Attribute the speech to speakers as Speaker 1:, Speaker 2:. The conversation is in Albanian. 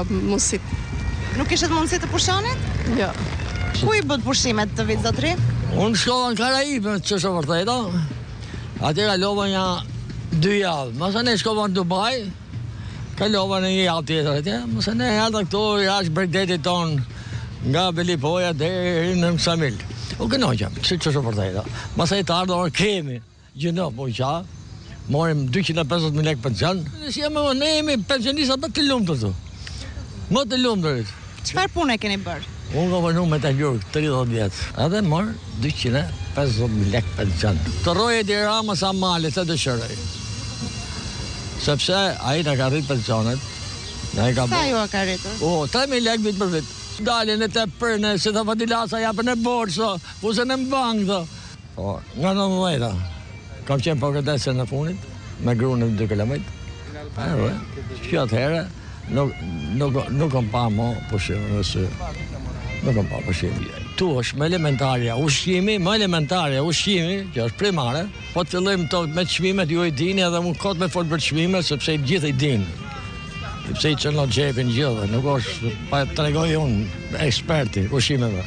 Speaker 1: mundësit.
Speaker 2: Nuk ishit mundësi të pushonit?
Speaker 1: Jo.
Speaker 2: Ku i bët pushimet të vit zotri?
Speaker 3: Unë shkova në Karaibe, që shë vërteta. Aty kalova një 2 javë. Mëse ne shkova në Dubai, kalova në një javë tjetër atje. Mëse ne erdha këto jashtë Bregdetit tonë, nga Belipoja deri në Msamil. U kënoqem, që shë vërteta. Mëse i të ardhur kemi, gjëno, po i qa, morim 250.000 lekë pension. Ne jemi pensionista më të lumtur këtu. Më të lumturit.
Speaker 2: Çfarë pune keni bërë?
Speaker 3: Unë ka përnu metalurg 30 vjetë, edhe morë 250.000 lekë pension. Të roje di Rama sa mali, se dëshëroj. Sepse a i në ka rritë pensionet.
Speaker 2: Sa ju a ka rritur?
Speaker 3: 3.000 lekë vit për vit. Dalin e të përne, se të fatilasa japën e borso, pusën e mbangë. Nga në mëvejta, kam qenë përkëtese në funit, me grunë në 2 kilometë. Që atëhere, nuk kam pa mo pushimë nësë. Nuk kam pa pushimë. Tu është më elementarja, ushqimi, që është primare, po të fillojmë me çmimet ju i dini edhe unë kot me fol për çmime, sepse i gjithë i dinë. Sepse i çon në xhepin gjithë, nuk është pa tregoj unë eksperti ushqimeve.